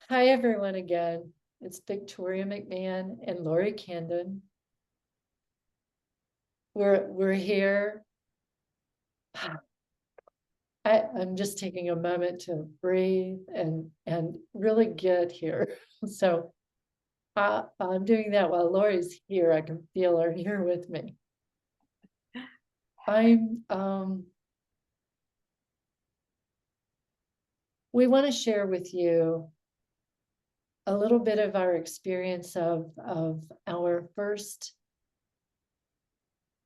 Hi, everyone, again. It's Victoria McMahon and Lori Candon. We're here. I'm just taking a moment to breathe and really get here. So I'm doing that while Lori's here. I can feel her here with me. We want to share with you a little bit of our experience of our first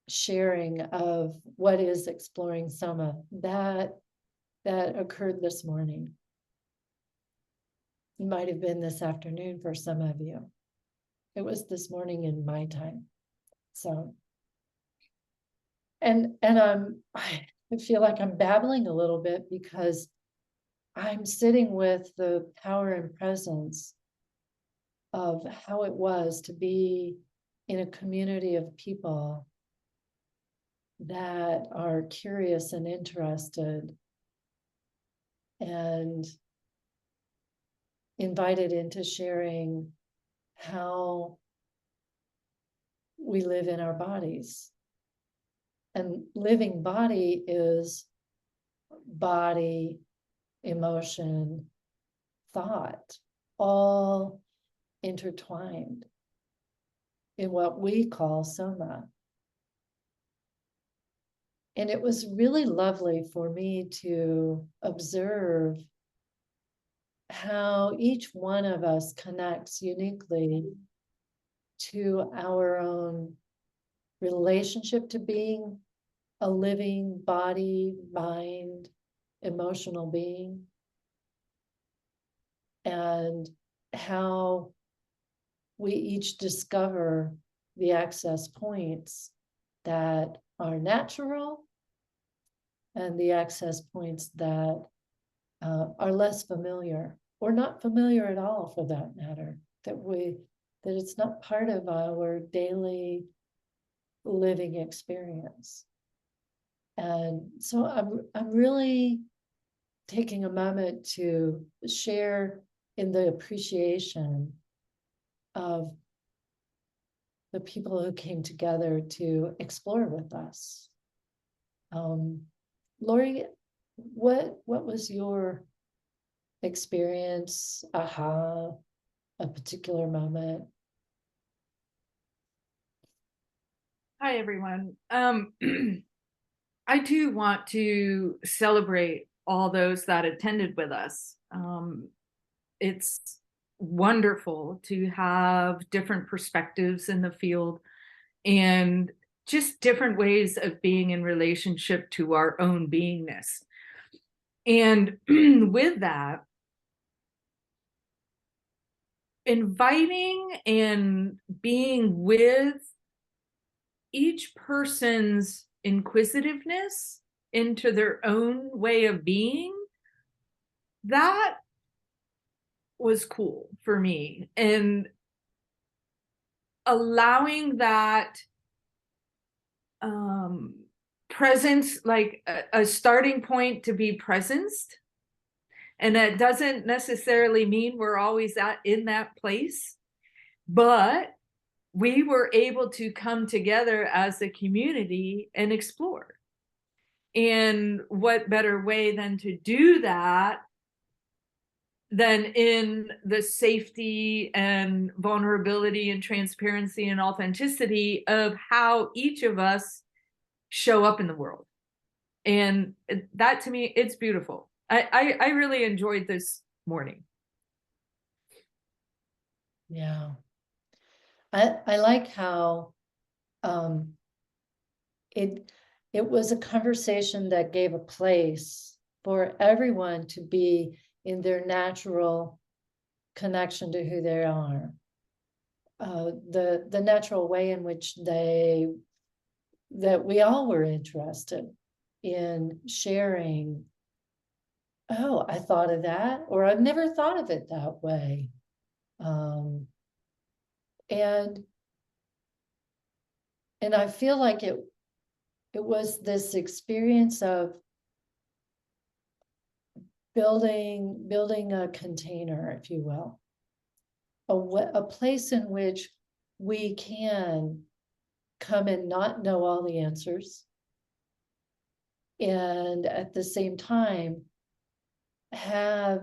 sharing of what is exploring Soma that occurred this morning. It might have been this afternoon for some of you. It was this morning in my time. So, I feel like I'm babbling a little bit because I'm sitting with the power and presence of how it was to be in a community of people that are curious and interested and invited into sharing how we live in our bodies. And living body is body, emotion, thought, all intertwined in what we call Soma. And it was really lovely for me to observe how each one of us connects uniquely to our own relationship to being a living body, mind, emotional being, and how we each discover the access points that are natural and the access points that are less familiar or not familiar at all, for that matter, that it's not part of our daily living experience. And so I'm really taking a moment to share in the appreciation of the people who came together to explore with us. Lori, what was your experience, aha, a particular moment? Hi, everyone. I too want to celebrate all those that attended with us. It's wonderful to have different perspectives in the field and just different ways of being in relationship to our own beingness. And with that, inviting and being with each person's inquisitiveness into their own way of being, that was cool for me. And allowing that presence, like a starting point to be presenced. And that doesn't necessarily mean we're always in that place, but we were able to come together as a community and explore. And what better way than to do that than in the safety and vulnerability and transparency and authenticity of how each of us show up in the world. And that, to me, it's beautiful. I really enjoyed this morning. Yeah. I like how it was a conversation that gave a place for everyone to be in their natural connection to who they are. The natural way in which that we all were interested in sharing. Oh, I thought of that, or I've never thought of it that way. Um, and I feel like it was this experience of building a container, if you will, a place in which we can come and not know all the answers, and at the same time have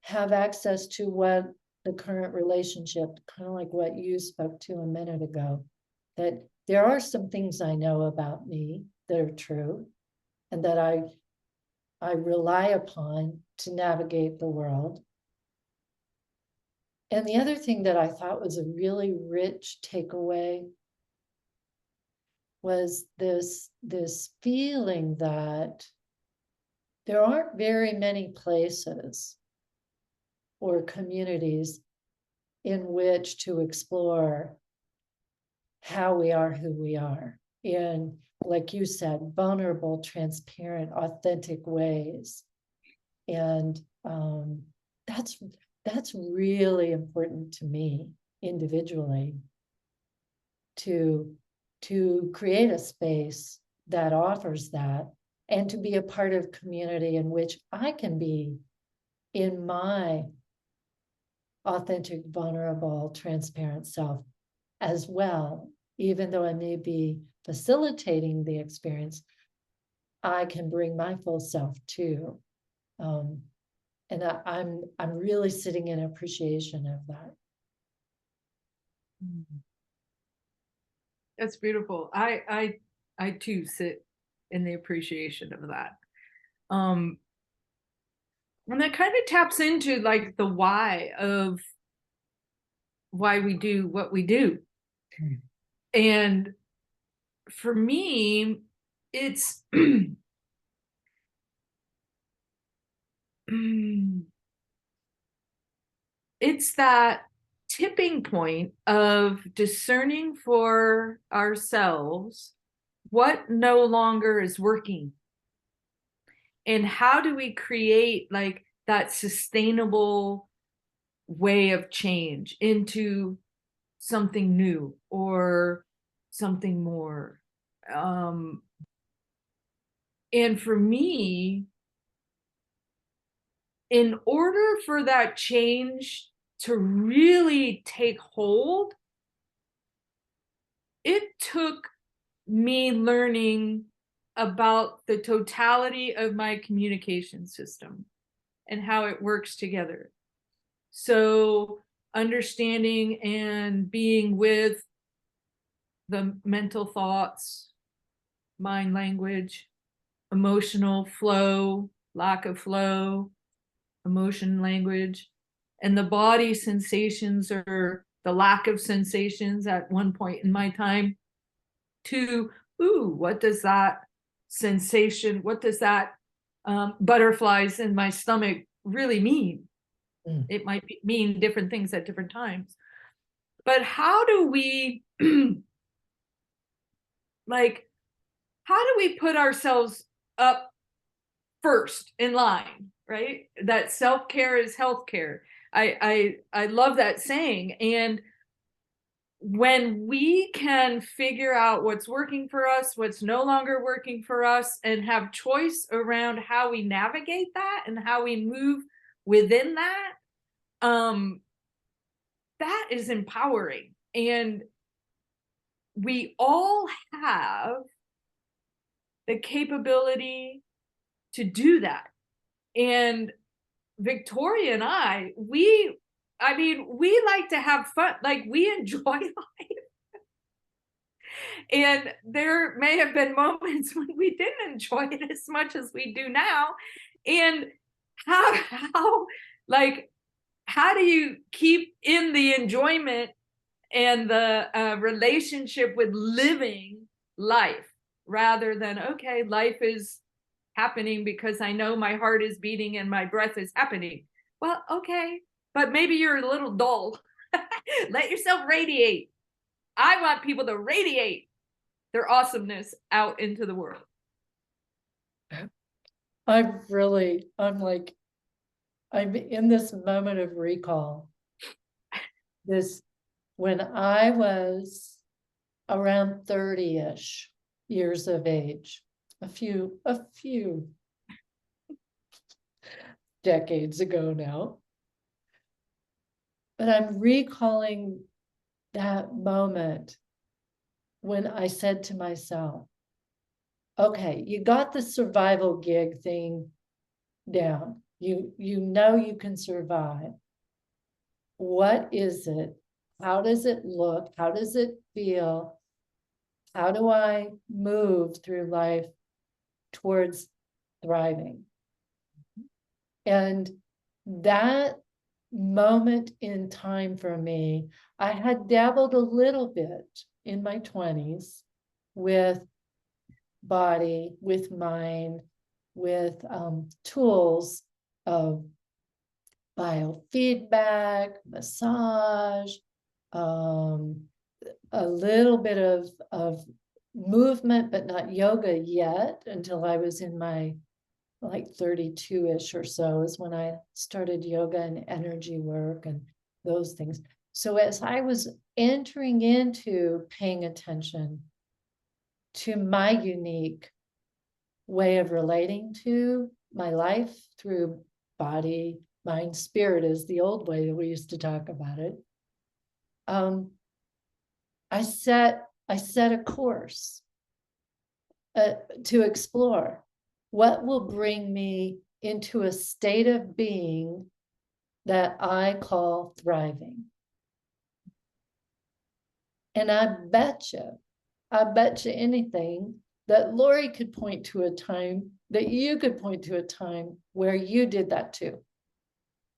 access to what the current relationship, kind of like what you spoke to a minute ago, that there are some things I know about me that are true and that I rely upon to navigate the world. And the other thing that I thought was a really rich takeaway was this feeling that there aren't very many places or communities in which to explore how we are who we are in, like you said, vulnerable, transparent, authentic ways. And that's really important to me individually, to create a space that offers that, and to be a part of community in which I can be in my authentic, vulnerable, transparent self as well. Even though I may be facilitating the experience, I can bring my full self too. And I'm really sitting in appreciation of that. That's beautiful. I too sit in the appreciation of that. And that kind of taps into like the why of why we do what we do. And for me, it's it's that tipping point of discerning for ourselves what no longer is working, and how do we create like that sustainable way of change into something new or something more. And for me, in order for that change to really take hold, it took me learning about the totality of my communication system and how it works together. So understanding and being with the mental thoughts, mind language, emotional flow, lack of flow, emotion language, and the body sensations or the lack of sensations at one point in my time, to, ooh, what does that sensation, what does that butterflies in my stomach really mean? It might mean different things at different times. But how do we like, how do we put ourselves up first in line, right? That self-care is healthcare. I love that saying. And when we can figure out what's working for us, what's no longer working for us, and have choice around how we navigate that and how we move within that, that is empowering. And we all have the capability to do that. And Victoria and we like to have fun, like we enjoy life. And there may have been moments when we didn't enjoy it as much as we do now. And how do you keep in the enjoyment and the relationship with living life, rather than, okay, life is happening because I know my heart is beating and my breath is happening. Well, okay, but maybe you're a little dull. Let yourself radiate. I want people to radiate their awesomeness out into the world. I'm in this moment of recall. When I was around 30-ish years of age, a few decades ago now. But I'm recalling that moment when I said to myself, okay, you got the survival gig thing down. You know you can survive. What is it? How does it look? How does it feel? How do I move through life towards thriving? And that moment in time for me, I had dabbled a little bit in my 20s with body, with mind, with tools of biofeedback, massage, a little bit of movement, but not yoga yet until I was in my like 32-ish or so is when I started yoga and energy work and those things. So as I was entering into paying attention to my unique way of relating to my life through body, mind, spirit is the old way that we used to talk about it. I set a course to explore what will bring me into a state of being that I call thriving. And I bet you anything that Lori could point to a time, that you could point to a time where you did that too.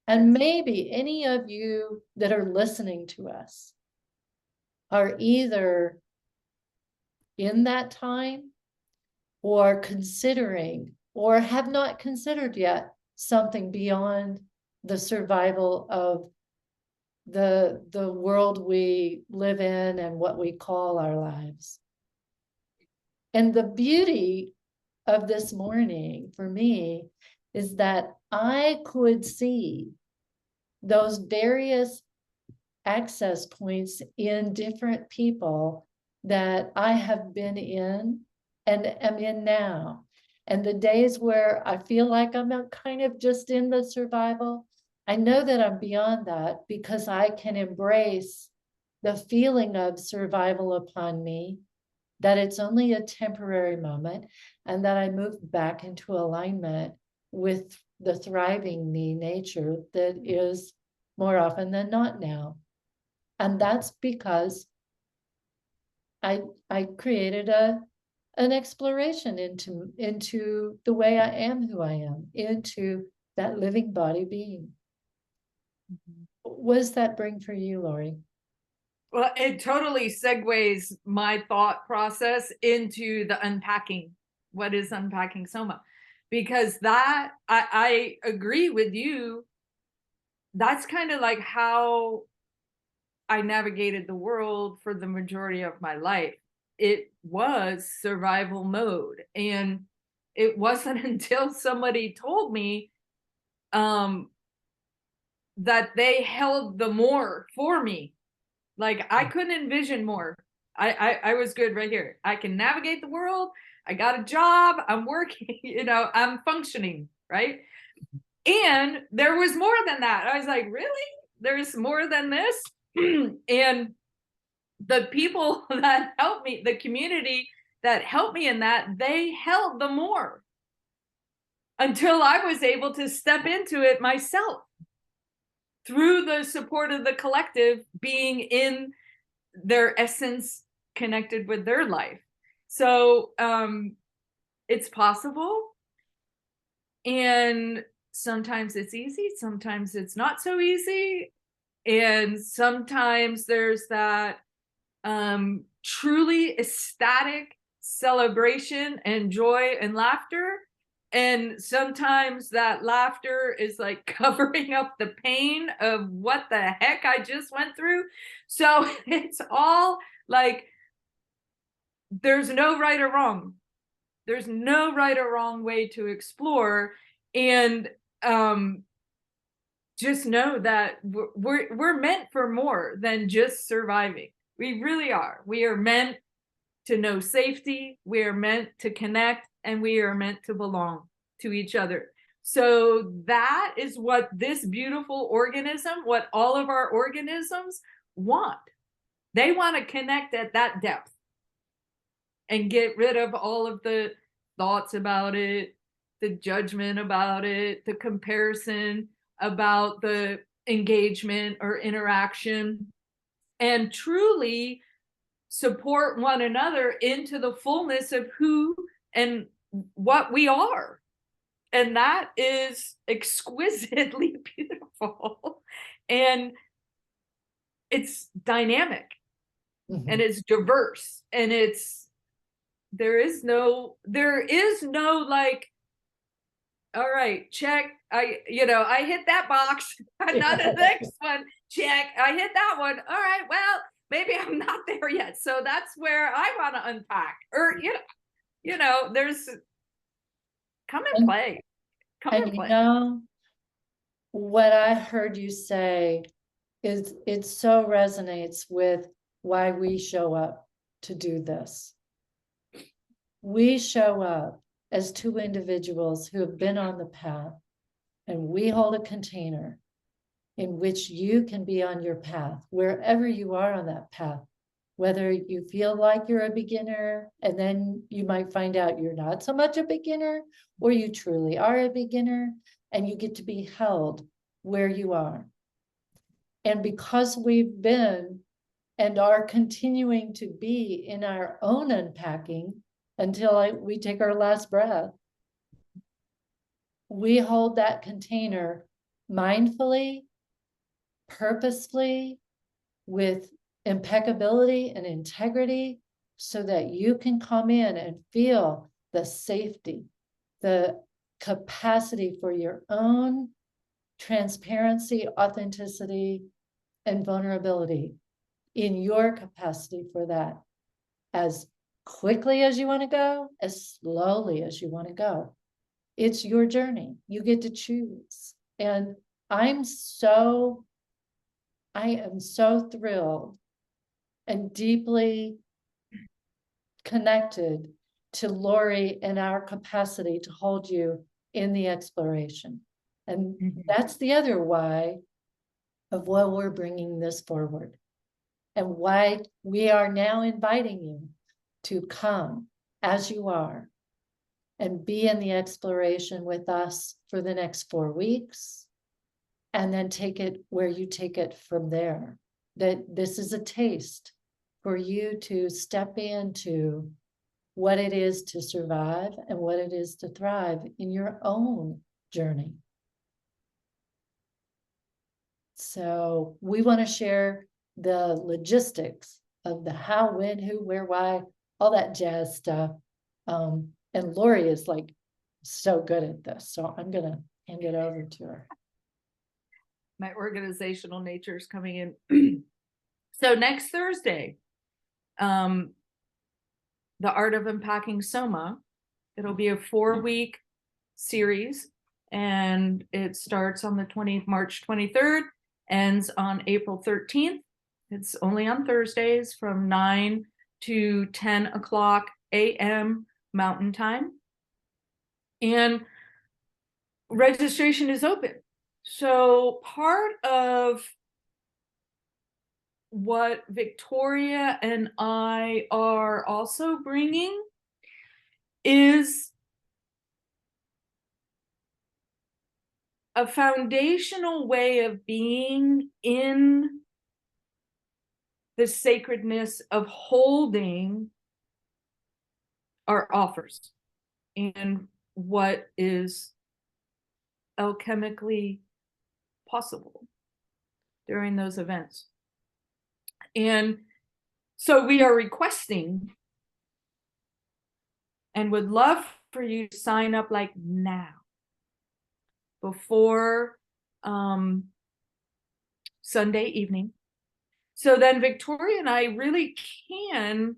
And maybe any of you that are listening to us are either in that time or considering or have not considered yet something beyond the survival of the world we live in and what we call our lives. And the beauty of this morning for me is that I could see those various access points in different people that I have been in and am in now. And the days where I feel like I'm kind of just in the survival, I know that I'm beyond that because I can embrace the feeling of survival upon me, that it's only a temporary moment, and that I move back into alignment with the thriving me nature that is more often than not now. And that's because I created an exploration into the way I am who I am, into that living body being. What does that bring for you, Lori? Well, it totally segues my thought process into the unpacking. What is unpacking soma? Because that I agree with you. That's kind of like how I navigated the world for the majority of my life. It was survival mode. And it wasn't until somebody told me that they held the more for me. Like I couldn't envision more. I was good right here. I can navigate the world. I got a job. I'm working, I'm functioning, right? And there was more than that. I was like, really? There's more than this? And the people that helped me, the community that helped me in that, they held the more until I was able to step into it myself through the support of the collective, being in their essence connected with their life. So it's possible. And sometimes it's easy, sometimes it's not so easy. And sometimes there's that truly ecstatic celebration and joy and laughter. And sometimes that laughter is like covering up the pain of what the heck I just went through. So it's all like, there's no right or wrong. There's no right or wrong way to explore. And just know that we're meant for more than just surviving. We really are. We are meant to know safety. We are meant to connect, and we are meant to belong to each other. So that is what this beautiful organism, what all of our organisms want. They want to connect at that depth and get rid of all of the thoughts about it, the judgment about it, the comparison about the engagement or interaction, and truly support one another into the fullness of who and what we are. And that is exquisitely beautiful. And it's dynamic and it's diverse and there is no like, all right, check. I hit that box. Not the next one. Check. I hit that one. All right. Well, maybe I'm not there yet. So that's where I want to unpack. Or there's come and play. Come and play. What I heard you say is it so resonates with why we show up to do this. We show up as two individuals who have been on the path, and we hold a container in which you can be on your path, wherever you are on that path, whether you feel like you're a beginner, and then you might find out you're not so much a beginner, or you truly are a beginner, and you get to be held where you are. And because we've been and are continuing to be in our own unpacking until we take our last breath, we hold that container mindfully, purposefully, with impeccability and integrity, so that you can come in and feel the safety, the capacity for your own transparency, authenticity, and vulnerability in your capacity for that, as quickly as you want to go, as slowly as you want to go. It's your journey. You get to choose. And I am so thrilled and deeply connected to Lori and our capacity to hold you in the exploration. And that's the other why of why we're bringing this forward, and why we are now inviting you to come as you are and be in the exploration with us for the next 4 weeks, and then take it where you take it from there. That this is a taste for you to step into what it is to survive and what it is to thrive in your own journey. So we want to share the logistics of the how, when, who, where, why, all that jazz stuff. And Lori is like so good at this. So I'm going to hand it over to her. My organizational nature is coming in. So next Thursday, the Art of Unpacking Soma, it'll be a 4-week series, and it starts on the March 23rd, ends on April 13th. It's only on Thursdays from 9 to 10 o'clock a.m. Mountain Time. And registration is open. So part of what Victoria and I are also bringing is a foundational way of being in the sacredness of holding our offers and what is alchemically possible during those events. And so we are requesting and would love for you to sign up like now, before Sunday evening. So then Victoria and I really can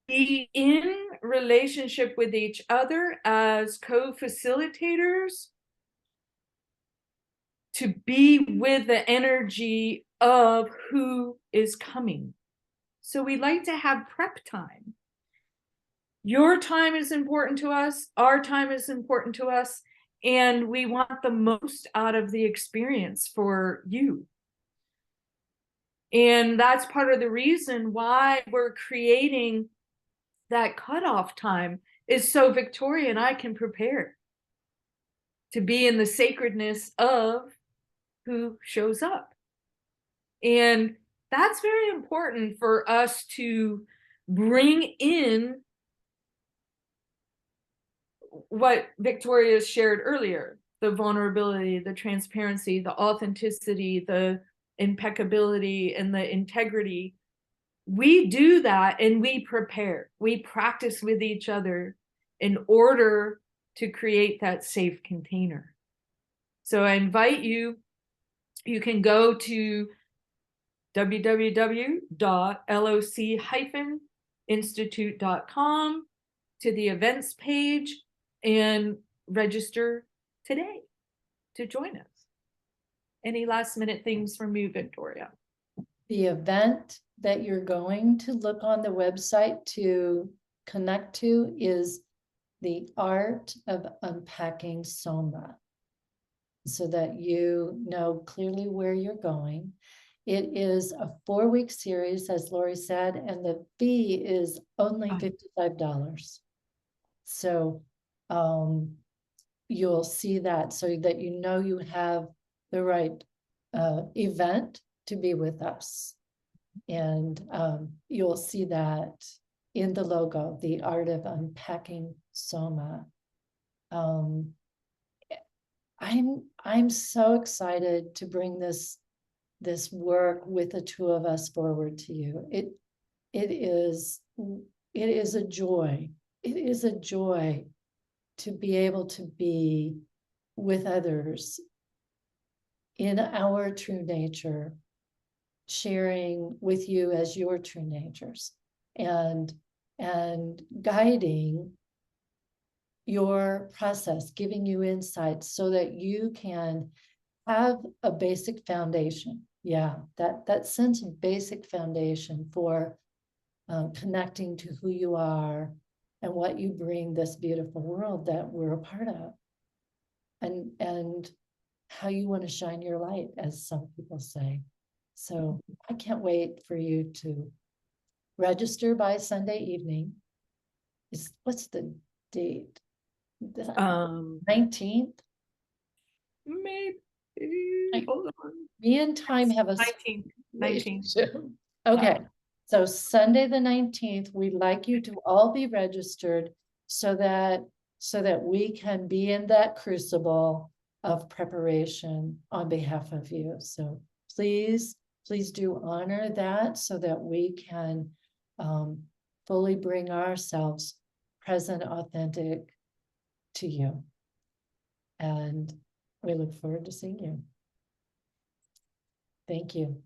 be in relationship with each other as co-facilitators to be with the energy of who is coming. So we like to have prep time. Your time is important to us, our time is important to us, and we want the most out of the experience for you. And that's part of the reason why we're creating that cutoff time, is so Victoria and I can prepare to be in the sacredness of who shows up. And that's very important for us to bring in what Victoria shared earlier, the vulnerability, the transparency, the authenticity, the impeccability, and the integrity. We do that and we prepare. We practice with each other in order to create that safe container. So I invite you, you can go to www.loc-institute.com to the events page and register today to join us. Any last minute things from you, Victoria? The event that you're going to look on the website to connect to is the Art of Unpacking Soma, so that you know clearly where you're going. It is a 4-week series, as Lori said, and the fee is only $55. So you'll see that, so that you know you have the right event to be with us. And you'll see that in the logo, the Art of Unpacking Soma. I'm so excited to bring this work with the two of us forward to you. It is a joy. It is a joy to be able to be with others in our true nature, sharing with you as your true natures, and guiding your process, giving you insights so that you can have a basic foundation. Yeah, that sense of basic foundation for connecting to who you are and what you bring this beautiful world that we're a part of, and how you want to shine your light, as some people say. So I can't wait for you to register by Sunday evening. What's the date? The 19th? Maybe, hold on. Me and time have a 19th. relationship. Okay, so Sunday the 19th, we'd like you to all be registered so that we can be in that crucible of preparation on behalf of you. So please do honor that so that we can fully bring ourselves present, authentic to you. And we look forward to seeing you. Thank you.